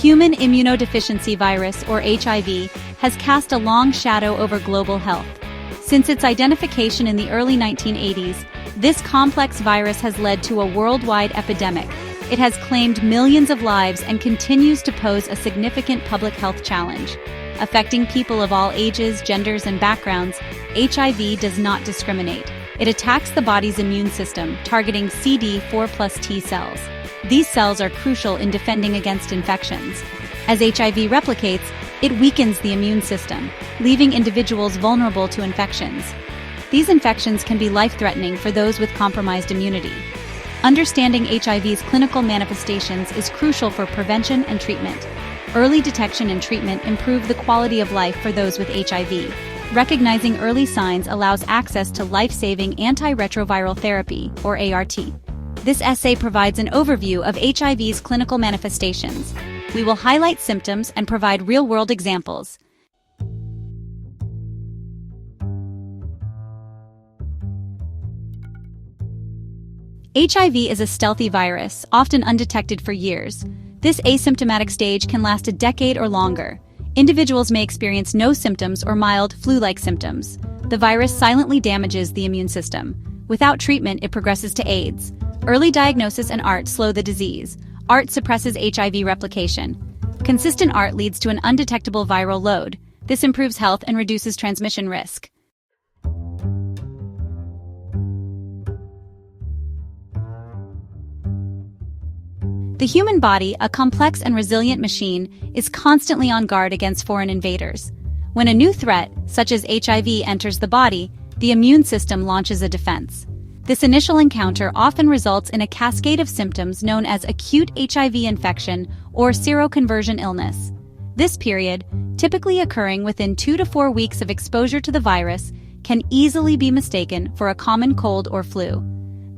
human immunodeficiency virus, or HIV, has cast a long shadow over global health. Since its identification in the early 1980s, this complex virus has led to a worldwide epidemic. It has claimed millions of lives and continues to pose a significant public health challenge. Affecting people of all ages, genders, and backgrounds, HIV does not discriminate. It attacks the body's immune system, targeting CD4+ T cells. These cells are crucial in defending against infections. As HIV replicates, it weakens the immune system, leaving individuals vulnerable to infections. These infections can be life-threatening for those with compromised immunity. Understanding HIV's clinical manifestations is crucial for prevention and treatment. Early detection and treatment improve the quality of life for those with HIV. Recognizing early signs allows access to life-saving antiretroviral therapy, or ART. This essay provides an overview of HIV's clinical manifestations. We will highlight symptoms and provide real-world examples. HIV is a stealthy virus, often undetected for years. This asymptomatic stage can last a decade or longer. Individuals may experience no symptoms or mild flu-like symptoms. The virus silently damages the immune system. Without treatment, it progresses to AIDS. Early diagnosis and ART slow the disease. ART suppresses HIV replication. Consistent ART leads to an undetectable viral load. This improves health and reduces transmission risk. The human body, a complex and resilient machine, is constantly on guard against foreign invaders. When a new threat, such as HIV, enters the body, the immune system launches a defense. This initial encounter often results in a cascade of symptoms known as acute HIV infection or seroconversion illness. This period, typically occurring within 2 to 4 weeks of exposure to the virus, can easily be mistaken for a common cold or flu.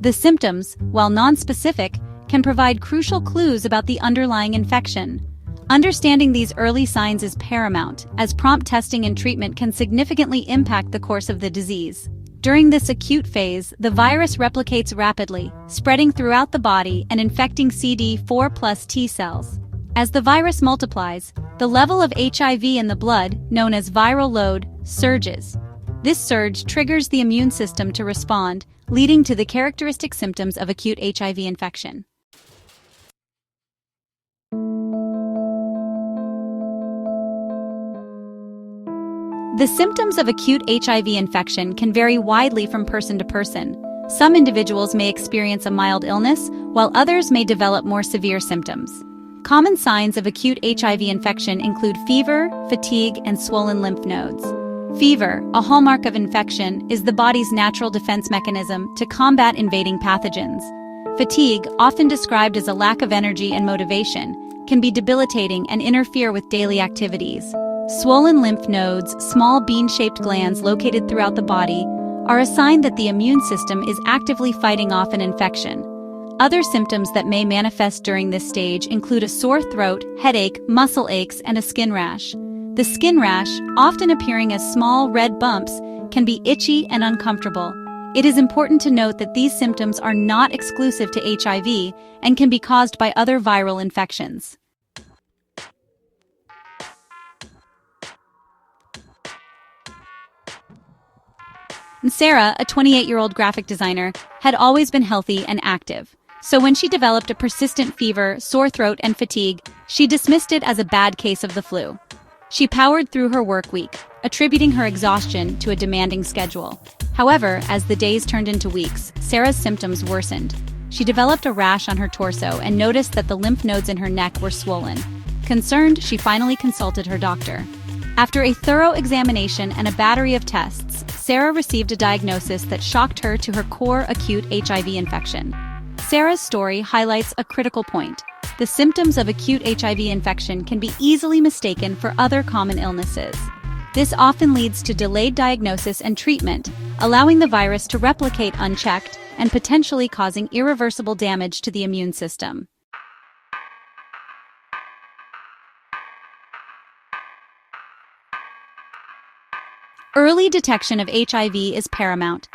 The symptoms, while nonspecific, can provide crucial clues about the underlying infection. Understanding these early signs is paramount, as prompt testing and treatment can significantly impact the course of the disease. During this acute phase, the virus replicates rapidly, spreading throughout the body and infecting CD4+ T cells. As the virus multiplies, the level of HIV in the blood, known as viral load, surges. This surge triggers the immune system to respond, leading to the characteristic symptoms of acute HIV infection. The symptoms of acute HIV infection can vary widely from person to person. Some individuals may experience a mild illness, while others may develop more severe symptoms. Common signs of acute HIV infection include fever, fatigue, and swollen lymph nodes. Fever, a hallmark of infection, is the body's natural defense mechanism to combat invading pathogens. Fatigue, often described as a lack of energy and motivation, can be debilitating and interfere with daily activities. Swollen lymph nodes, small bean-shaped glands located throughout the body, are a sign that the immune system is actively fighting off an infection. Other symptoms that may manifest during this stage include a sore throat, headache, muscle aches, and a skin rash. The skin rash, often appearing as small red bumps, can be itchy and uncomfortable. It is important to note that these symptoms are not exclusive to HIV and can be caused by other viral infections. Sarah, a 28-year-old graphic designer, had always been healthy and active. So when she developed a persistent fever, sore throat, and fatigue, she dismissed it as a bad case of the flu. She powered through her work week, attributing her exhaustion to a demanding schedule. However, as the days turned into weeks, Sarah's symptoms worsened. She developed a rash on her torso and noticed that the lymph nodes in her neck were swollen. Concerned, she finally consulted her doctor. After a thorough examination and a battery of tests, Sarah received a diagnosis that shocked her to her core acute HIV infection. Sarah's story highlights a critical point. The symptoms of acute HIV infection can be easily mistaken for other common illnesses. This often leads to delayed diagnosis and treatment, allowing the virus to replicate unchecked and potentially causing irreversible damage to the immune system. Early detection of HIV is paramount.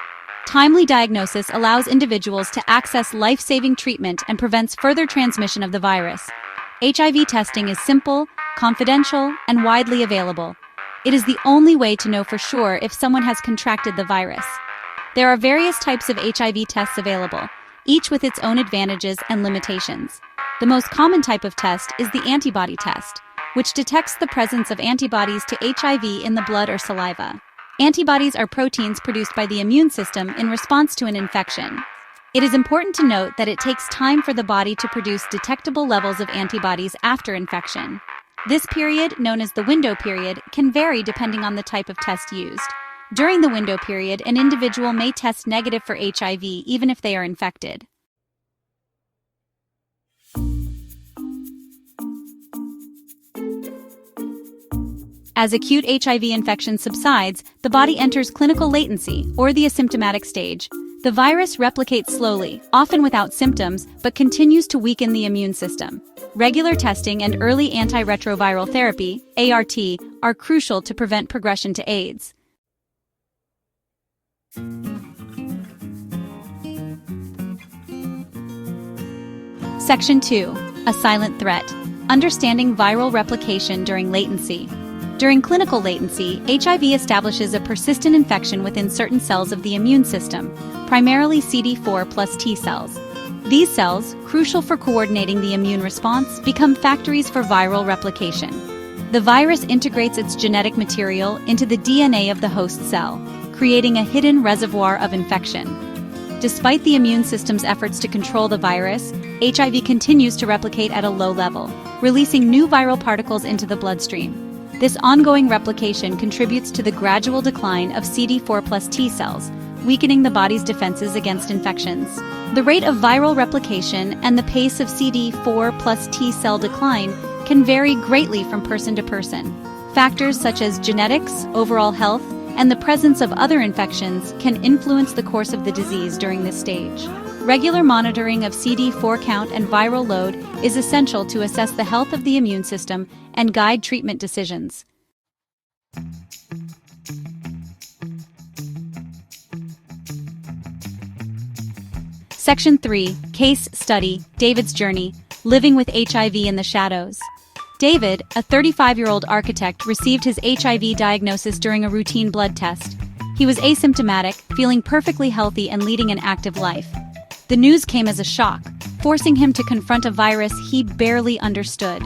Timely diagnosis allows individuals to access life-saving treatment and prevents further transmission of the virus. HIV testing is simple, confidential, and widely available. It is the only way to know for sure if someone has contracted the virus. There are various types of HIV tests available, each with its own advantages and limitations. The most common type of test is the antibody test, which detects the presence of antibodies to HIV in the blood or saliva. Antibodies are proteins produced by the immune system in response to an infection. It is important to note that it takes time for the body to produce detectable levels of antibodies after infection. This period, known as the window period, can vary depending on the type of test used. During the window period, an individual may test negative for HIV even if they are infected. As acute HIV infection subsides, the body enters clinical latency, or the asymptomatic stage. The virus replicates slowly, often without symptoms, but continues to weaken the immune system. Regular testing and early antiretroviral therapy, ART, are crucial to prevent progression to AIDS. Section 2. A silent threat. Understanding viral replication during latency. During clinical latency, HIV establishes a persistent infection within certain cells of the immune system, primarily CD4 plus T cells. These cells, crucial for coordinating the immune response, become factories for viral replication. The virus integrates its genetic material into the DNA of the host cell, creating a hidden reservoir of infection. Despite the immune system's efforts to control the virus, HIV continues to replicate at a low level, releasing new viral particles into the bloodstream. This ongoing replication contributes to the gradual decline of CD4 plus T cells, weakening the body's defenses against infections. The rate of viral replication and the pace of CD4 plus T cell decline can vary greatly from person to person. Factors such as genetics, overall health, and the presence of other infections can influence the course of the disease during this stage. Regular monitoring of CD4 count and viral load is essential to assess the health of the immune system and guide treatment decisions. Section 3. Case Study, David's Journey, Living with HIV in the Shadows. David, a 35-year-old architect, received his HIV diagnosis during a routine blood test. He was asymptomatic, feeling perfectly healthy and leading an active life. The news came as a shock, forcing him to confront a virus he barely understood.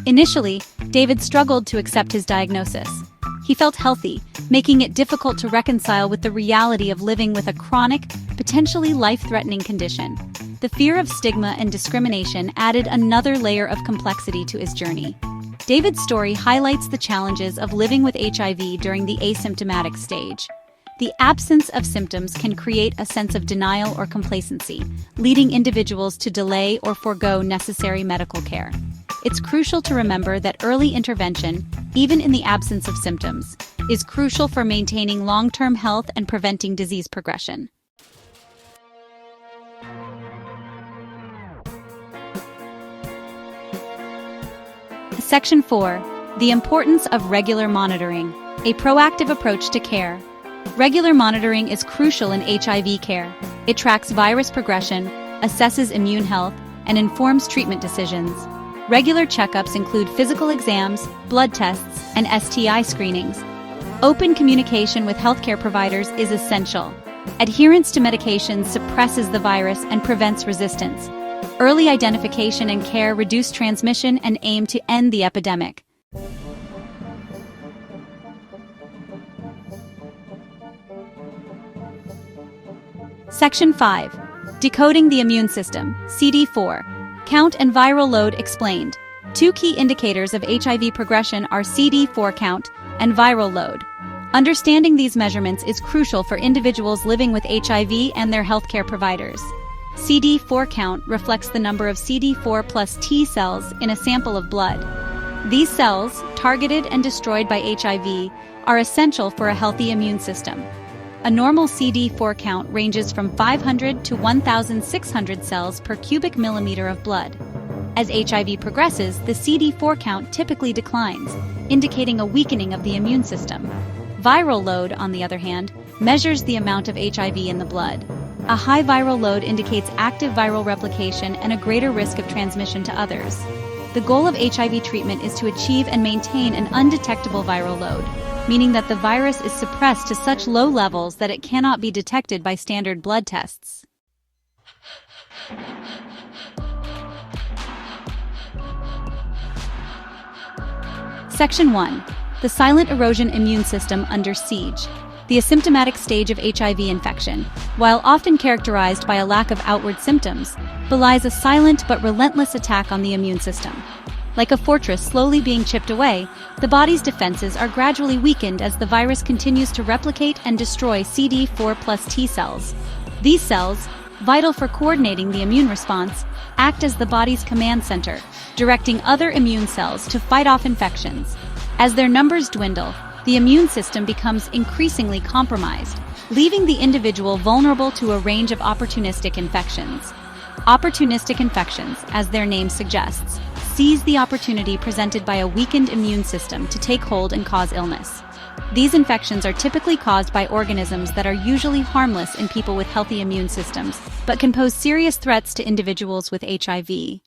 Initially, David struggled to accept his diagnosis. He felt healthy, making it difficult to reconcile with the reality of living with a chronic, potentially life-threatening condition. The fear of stigma and discrimination added another layer of complexity to his journey. David's story highlights the challenges of living with HIV during the asymptomatic stage. The absence of symptoms can create a sense of denial or complacency, leading individuals to delay or forego necessary medical care. It's crucial to remember that early intervention, even in the absence of symptoms, is crucial for maintaining long-term health and preventing disease progression. Section 4. The importance of regular monitoring, a proactive approach to care. Regular monitoring is crucial in HIV care. It tracks virus progression, assesses immune health, and informs treatment decisions. Regular checkups include physical exams, blood tests, and STI screenings. Open communication with healthcare providers is essential. Adherence to medications suppresses the virus and prevents resistance. Early identification and care reduce transmission and aim to end the epidemic. Section 5. Decoding the immune system, CD4. Count and viral load explained. Two key indicators of HIV progression are CD4 count and viral load. Understanding these measurements is crucial for individuals living with HIV and their healthcare providers. CD4 count reflects the number of CD4 plus T cells in a sample of blood. These cells, targeted and destroyed by HIV, are essential for a healthy immune system. A normal CD4 count ranges from 500 to 1,600 cells per cubic millimeter of blood. As HIV progresses, the CD4 count typically declines, indicating a weakening of the immune system. Viral load, on the other hand, measures the amount of HIV in the blood. A high viral load indicates active viral replication and a greater risk of transmission to others. the goal of HIV treatment is to achieve and maintain an undetectable viral load, meaning that the virus is suppressed to such low levels that it cannot be detected by standard blood tests. Section 1. The silent erosion immune system under siege. The asymptomatic stage of HIV infection, while often characterized by a lack of outward symptoms, belies a silent but relentless attack on the immune system. Like a fortress slowly being chipped away, the body's defenses are gradually weakened as the virus continues to replicate and destroy CD4+ T cells. These cells, vital for coordinating the immune response, act as the body's command center, directing other immune cells to fight off infections. As their numbers dwindle, the immune system becomes increasingly compromised, leaving the individual vulnerable to a range of opportunistic infections. Opportunistic infections, as their name suggests, seize the opportunity presented by a weakened immune system to take hold and cause illness. These infections are typically caused by organisms that are usually harmless in people with healthy immune systems, but can pose serious threats to individuals with HIV.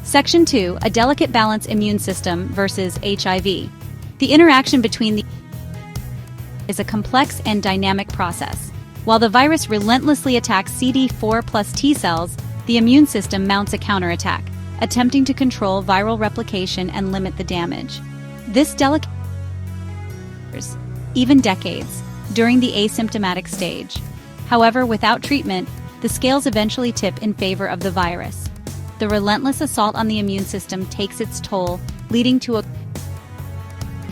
Section 2. A delicate balance immune system versus HIV. The interaction between the is a complex and dynamic process. While the virus relentlessly attacks CD4+ T cells, the immune system mounts a counterattack, attempting to control viral replication and limit the damage. This delicate even decades during the asymptomatic stage. However, without treatment, the scales eventually tip in favor of the virus. The relentless assault on the immune system takes its toll, leading to a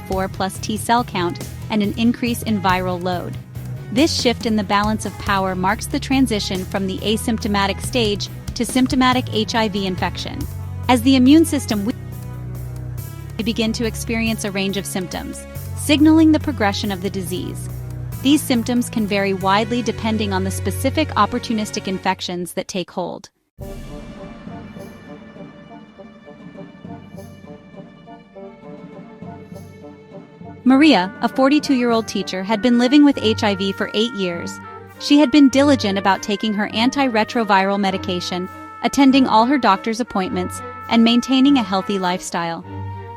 4+ T cell count and an increase in viral load. This shift in the balance of power marks the transition from the asymptomatic stage to symptomatic HIV infection. As the immune system we begin to experience a range of symptoms, signaling the progression of the disease. These symptoms can vary widely depending on the specific opportunistic infections that take hold. Maria, a 42-year-old teacher, had been living with HIV for 8 years. She had been diligent about taking her antiretroviral medication, attending all her doctor's appointments, and maintaining a healthy lifestyle.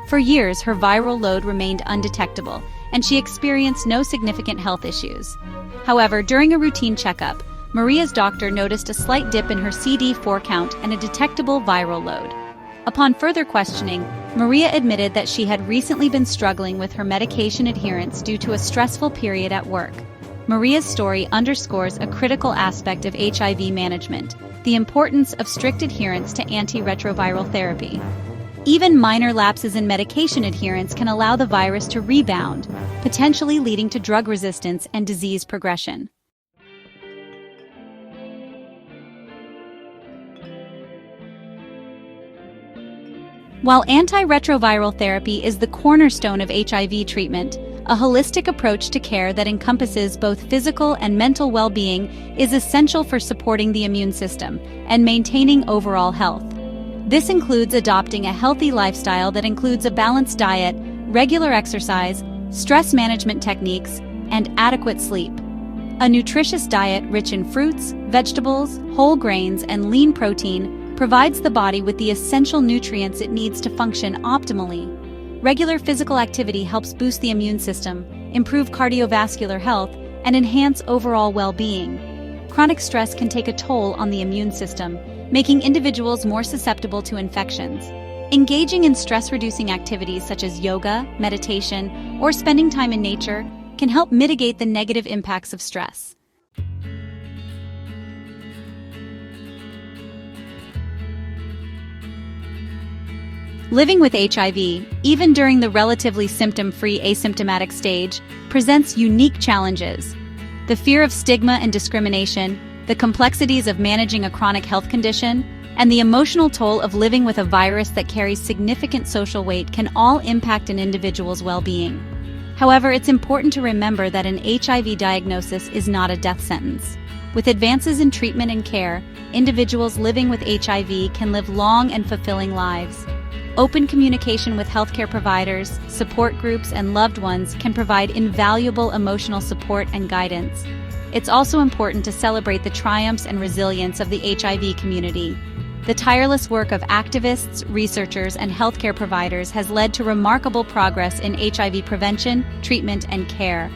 For years, her viral load remained undetectable, and she experienced no significant health issues. However, during a routine checkup, Maria's doctor noticed a slight dip in her CD4 count and a detectable viral load. Upon further questioning, Maria admitted that she had recently been struggling with her medication adherence due to a stressful period at work. Maria's story underscores a critical aspect of HIV management, the importance of strict adherence to antiretroviral therapy. Even minor lapses in medication adherence can allow the virus to rebound, potentially leading to drug resistance and disease progression. While antiretroviral therapy is the cornerstone of HIV treatment, a holistic approach to care that encompasses both physical and mental well-being is essential for supporting the immune system and maintaining overall health. This includes adopting a healthy lifestyle that includes a balanced diet, regular exercise, stress management techniques, and adequate sleep. A nutritious diet rich in fruits, vegetables, whole grains, and lean protein provides the body with the essential nutrients it needs to function optimally. Regular physical activity helps boost the immune system, improve cardiovascular health, and enhance overall well-being. Chronic stress can take a toll on the immune system, making individuals more susceptible to infections. Engaging in stress-reducing activities such as yoga, meditation, or spending time in nature can help mitigate the negative impacts of stress. Living with HIV, even during the relatively symptom-free asymptomatic stage, presents unique challenges. The fear of stigma and discrimination, the complexities of managing a chronic health condition, and the emotional toll of living with a virus that carries significant social weight can all impact an individual's well-being. However, it's important to remember that an HIV diagnosis is not a death sentence. With advances in treatment and care, individuals living with HIV can live long and fulfilling lives. Open communication with healthcare providers, support groups, and loved ones can provide invaluable emotional support and guidance. it's also important to celebrate the triumphs and resilience of the HIV community. The tireless work of activists, researchers, and healthcare providers has led to remarkable progress in HIV prevention, treatment, and care.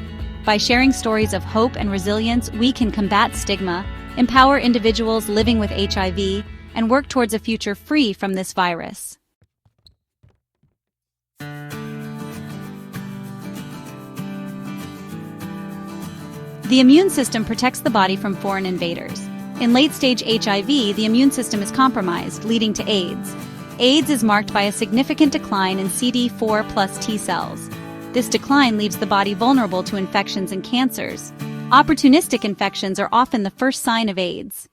By sharing stories of hope and resilience, we can combat stigma, empower individuals living with HIV, and work towards a future free from this virus. The immune system protects the body from foreign invaders. In late-stage HIV, the immune system is compromised, leading to AIDS. AIDS is marked by a significant decline in CD4+ T cells. This decline leaves the body vulnerable to infections and cancers. Opportunistic infections are often the first sign of AIDS.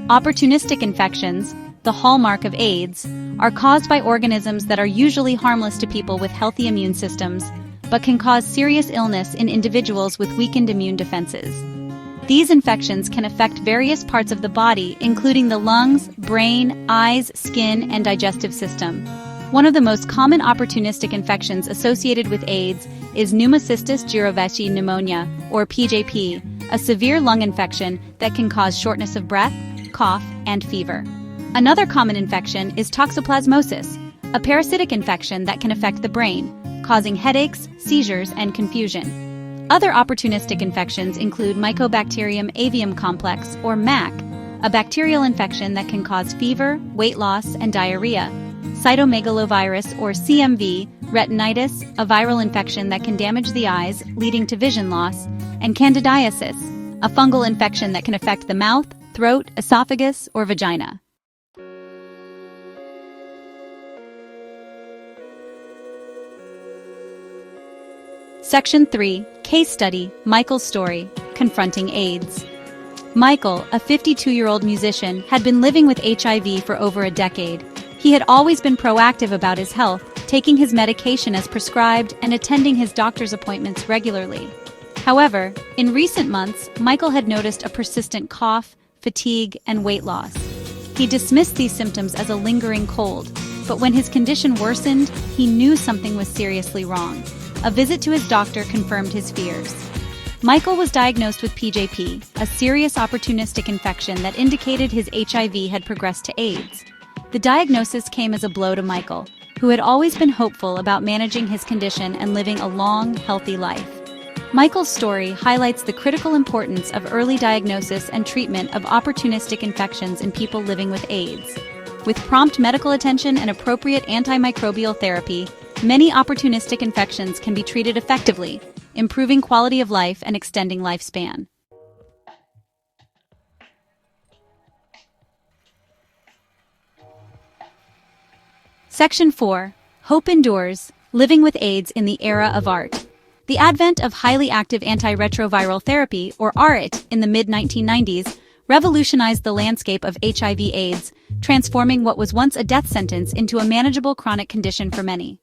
Opportunistic infections, the hallmark of AIDS, are caused by organisms that are usually harmless to people with healthy immune systems, but can cause serious illness in individuals with weakened immune defenses. These infections can affect various parts of the body, including the lungs, brain, eyes, skin, and digestive system. One of the most common opportunistic infections associated with AIDS is pneumocystis jirovecii pneumonia, or PJP, a severe lung infection that can cause shortness of breath, cough, and fever. Another common infection is toxoplasmosis, a parasitic infection that can affect the brain, causing headaches, seizures, and confusion. Other opportunistic infections include Mycobacterium avium complex, or MAC, a bacterial infection that can cause fever, weight loss, and diarrhea, cytomegalovirus, or CMV, retinitis, a viral infection that can damage the eyes, leading to vision loss, and candidiasis, a fungal infection that can affect the mouth, throat, esophagus, or vagina. Section 3, Case Study, Michael's Story, Confronting AIDS. Michael, a 52-year-old musician, had been living with HIV for over a decade. He had always been proactive about his health, taking his medication as prescribed and attending his doctor's appointments regularly. However, in recent months, Michael had noticed a persistent cough, fatigue, and weight loss. He dismissed these symptoms as a lingering cold, but when his condition worsened, he knew something was seriously wrong. A visit to his doctor confirmed his fears. Michael was diagnosed with PJP, a serious opportunistic infection that indicated his HIV had progressed to AIDS. The diagnosis came as a blow to Michael, who had always been hopeful about managing his condition and living a long, healthy life. Michael's story highlights the critical importance of early diagnosis and treatment of opportunistic infections in people living with AIDS. With prompt medical attention and appropriate antimicrobial therapy, many opportunistic infections can be treated effectively, improving quality of life and extending lifespan. Section 4, Hope Endures, Living with AIDS in the Era of Art. The advent of highly active antiretroviral therapy, or ART, in the mid-1990s revolutionized the landscape of HIV/AIDS, transforming what was once a death sentence into a manageable chronic condition for many.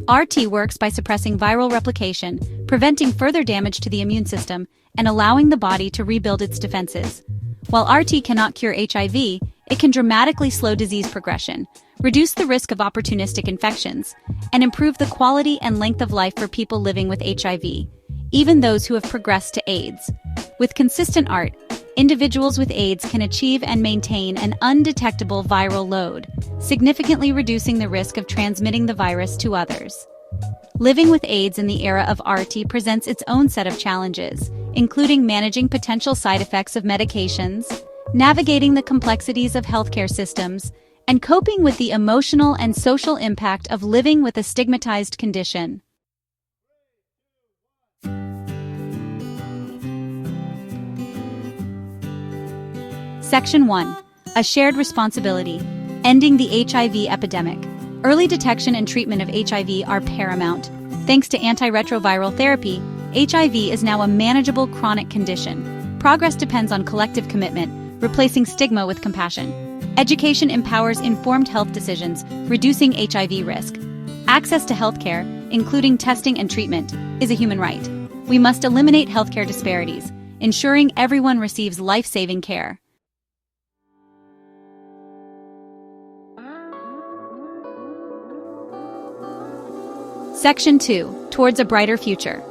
RT works by suppressing viral replication, preventing further damage to the immune system, and allowing the body to rebuild its defenses. While RT cannot cure HIV, it can dramatically slow disease progression, reduce the risk of opportunistic infections, and improve the quality and length of life for people living with HIV, even those who have progressed to AIDS. With consistent ART, individuals with AIDS can achieve and maintain an undetectable viral load, significantly reducing the risk of transmitting the virus to others. Living with AIDS in the era of RT presents its own set of challenges, including managing potential side effects of medications, navigating the complexities of healthcare systems, and coping with the emotional and social impact of living with a stigmatized condition. Section 1. A Shared Responsibility, Ending the HIV Epidemic. Early detection and treatment of HIV are paramount. Thanks to antiretroviral therapy, HIV is now a manageable chronic condition. Progress depends on collective commitment, replacing stigma with compassion. Education empowers informed health decisions, reducing HIV risk. Access to healthcare, including testing and treatment, is a human right. We must eliminate healthcare disparities, ensuring everyone receives life-saving care. Section 2. Towards a Brighter Future.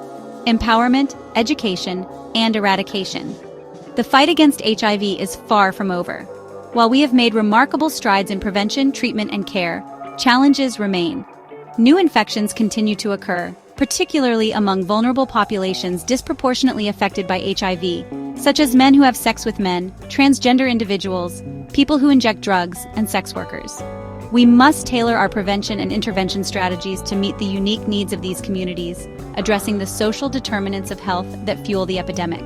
Empowerment, Education, and Eradication. The fight against HIV is far from over. While we have made remarkable strides in prevention, treatment, and care, challenges remain. New infections continue to occur, particularly among vulnerable populations disproportionately affected by HIV, such as men who have sex with men, transgender individuals, people who inject drugs, and sex workers. We must tailor our prevention and intervention strategies to meet the unique needs of these communities, addressing the social determinants of health that fuel the epidemic.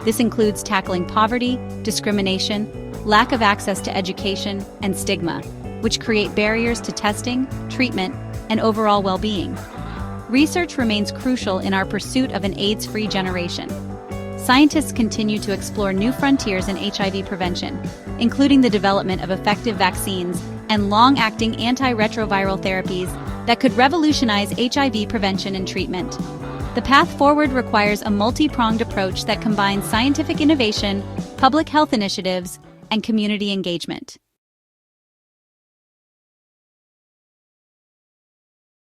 This includes tackling poverty, discrimination, lack of access to education, and stigma, which create barriers to testing, treatment, and overall well-being. Research remains crucial in our pursuit of an AIDS-free generation. Scientists continue to explore new frontiers in HIV prevention, including the development of effective vaccines and long-acting antiretroviral therapies that could revolutionize HIV prevention and treatment. The path forward requires a multi-pronged approach that combines scientific innovation, public health initiatives, and community engagement.